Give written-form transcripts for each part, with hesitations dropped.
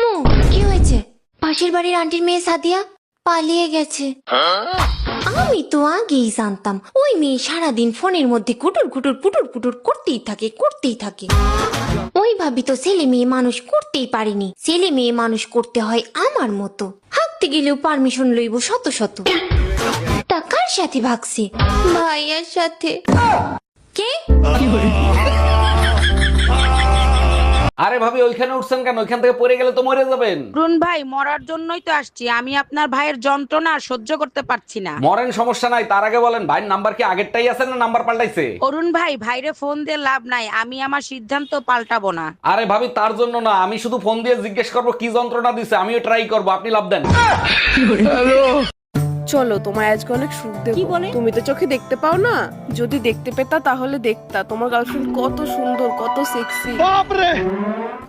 আম্মু কি হয়েছে? পাশের বাড়ির আন্টির মেয়ে সাদিয়া পালিয়ে গেছে। আমি তো আগেই জানতাম ওই মেয়ে সারাদিন ফোনের মধ্যে কুটুর কুটুর পুটুর পুটুর করতেই থাকে। ওই ভাবি তো ছেলে মেয়ে মানুষ করতেই পারিনি। ছেলে মেয়ে মানুষ করতে হয় আমার মতো, হাঁকতে গেলেও পারমিশন লইব শত শত। তা কার সাথে ভাগছে? ভাইয়ার সাথে। কে? আরে ভাবি ওইখানে উঠছেন কেন? ওইখান থেকে পড়ে গেলে তো মরে যাবেন। অরুণ ভাই মরার জন্যই তো আসছি। আমি আপনার ভাইয়ের যন্ত্রণা আর সহ্য করতে পারছি না। মরেন, সমস্যা নাই, তার আগে বলেন ভাইয়ের নাম্বার কি আগেরটাই আছে না নাম্বার পাল্টাইছে? অরুণ ভাই, ভাইরে ফোন দিয়ে লাভ নাই। আমি আমার সিদ্ধান্ত পাল্টাবো না। আরে ভাবি তার জন্য না, আমি শুধু ফোন দিয়ে জিজ্ঞেস করবো কি যন্ত্রণা দিছে, আমিও ট্রাই করবো, আপনি লাভ দেন। চলো তোমায় আজকে অনেক সুখ দেব। কি বলে? তুমি তো চোখে দেখতে পাও না, যদি দেখতে পেতা তাহলে দেখতা তোমার গার্লফ্রেন্ড কত সুন্দর, কত সেক্সি।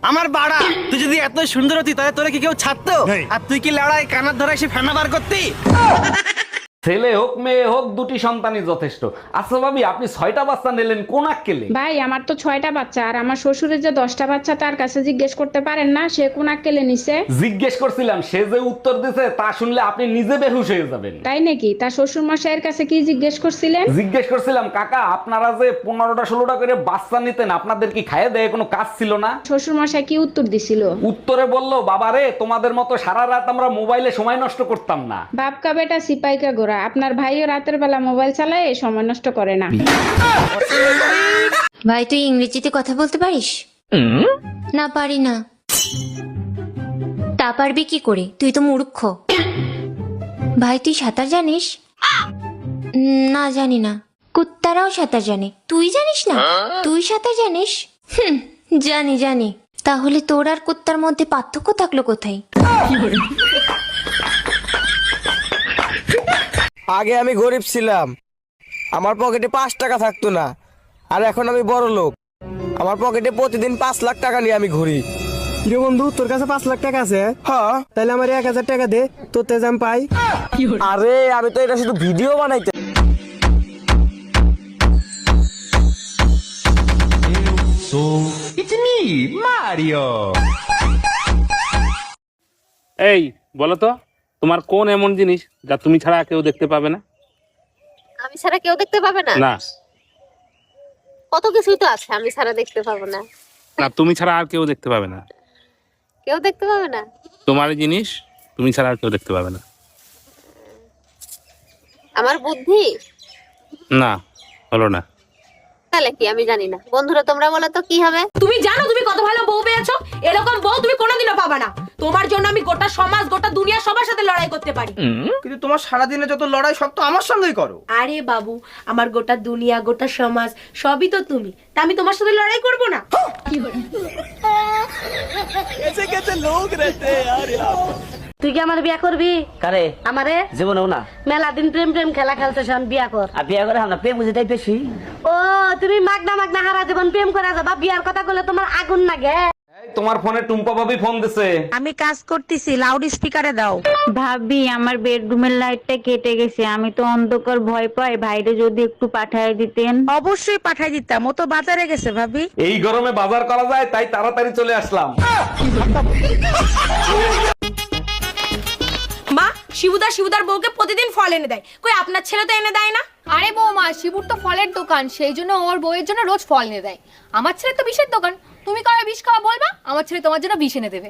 আমার বাড়া, তুই যদি এত সুন্দর হতি তাহলে তোরে কি কেউ ছাড়তো? আর তুই কি লড়াই কানার ধরে এসে ফেনা বার করতি? ছেলে হোক মেয়ে হোক দুটি সন্তানই যথেষ্ট। আচ্ছা ভাবি আপনি 6টা বাচ্চা নিলেন কোন আক্কেলে? ভাই আমার তো 6টা বাচ্চা, আর আমার শ্বশুরের যে 10টা বাচ্চা তার কাছে জিজ্ঞেস করতে পারেন না সে কোন আক্কেলে নিছে? জিজ্ঞেস করছিলাম, সে যে উত্তর দিছে তা শুনলে আপনি নিজে বেহুশ হয়ে যাবেন। তাই নাকি? তার শ্বশুর মশাইয়ের কাছে কি জিজ্ঞেস করছিলেন? জিজ্ঞেস করছিলাম কাকা আপনারা যে 15টা 16টা করে বাচ্চা নিতেন আপনাদের কি খাইয়ে দেয় কোনো কাজ ছিল না? শ্বশুর মশাই কি উত্তর দিছিল? উত্তরে বলল বাবারে তোমাদের মতো সারা রাত আমরা মোবাইলে সময় নষ্ট করতাম না। বাপকা বেটা সিপাইকা গোরা, আপনার ভাইও রাতের বেলা মোবাইল চালায় সময় নষ্ট করে না। ভাই তুই ইংরেজিতে কথা বলতে পারিস? না পারি না। তা পারবি কি করে? তুই তো মূর্খ। ভাই তুই সাঁতার জানিস? না জানি না। কুত্তারাও সাঁতার জানে, তুই জানিস না? তুই সাঁতার জানিস? জানি। তাহলে তোর আর কুত্তার মধ্যে পার্থক্য থাকলো কোথায়? আগে আমি গরিব ছিলাম, আমার পকেটে 5 টাকা থাকতো না। আর এখন আমি বড় লোক, আমার পকেটে প্রতিদিন 5 লাখ টাকা নিয়ে আমি ঘুরি। কিরে বন্ধু, তোর কাছে 5 লাখ টাকা আছে? হ্যাঁ। তাহলে আমার 1000 টাকা দে, তোর তেজ আমি পাই। আরে আমি তো এটা শুধু ভিডিও বানাইতে। এই বলো তো, তোমার কোন এমন জিনিস যা তুমি ছাড়া কেউ দেখতে পাবে না? আমি ছাড়া কেউ দেখতে পাবে না? না কত কিছুই তো আছে আমি ছাড়া দেখতে পাবো না। না, তুমি ছাড়া আর কেউ দেখতে পাবে না। কেউ দেখতে পাবে না? তোমার জিনিস তুমি ছাড়া আর কেউ দেখতে পাবে না। আমার বুদ্ধি? না, হলো না। তাহলে কি আমি জানি না। বন্ধুরা তোমরা বলো তো কি হবে? তুমি জানো তুমি কত ভালো বউ পেয়েছো? এরকম বউ তুমি কোনোদিনও পাবা না। তোমার জন্য আমি গোটা সমাজ, গোটা দুনিয়া সবার সাথে লড়াই করতে পারি। কিন্তু তোমার সারাদিনে যত লড়াই সব তো আমার সঙ্গেই করো। আরে বাবু, আমার গোটা দুনিয়া, গোটা সমাজ সবই তো তুমি। তা আমি তোমার সাথে লড়াই করব না? তুই কি আমার বিয়া করবি? কারে? আমারে জীবনেও না। মেলা দিন প্রেম খেলা খেলতে শোন, বিয়া কর। আর বিয়ে করে আমরা প্রেম বুঝে তাই বেশি। ও তুমি মাগনা হারা জীবন প্রেম করে যাবা, বিয়ার কথা বলে তোমার আগুন লাগে। এই, তোমার ফোনে টুম্পা ভাবি ফোন দিছে। আমি কাজ করতেছি, লাউড স্পিকারে দাও। ভাবি আমার বেডরুমের লাইটটা কেটে গেছে, আমি তো অন্ধকার ভয় পাই, ভাইরে যদি একটু পাঠায় দিতেন। অবশ্যই পাঠাই দিতাম, ও তো বাজারে গেছে ভাবি। এই গরমে বাজার করা যায় তাই তাড়াতাড়ি চলে আসলাম। মা, শিবুদার বউকে প্রতিদিন ফল এনে দেয়, কই আপনার ছেলে তো এনে দেয় না? আরে বৌমা, শিবুর তো ফলের দোকান, সেই জন্য ওর বউয়ের জন্য রোজ ফল এনে দেয়। আমার ছেলে তো বিষের দোকান, তুমি কবে বিষ খাওয়া বলবা, আমার ছেলে তোমার জন্য বিষ এনে দেবে।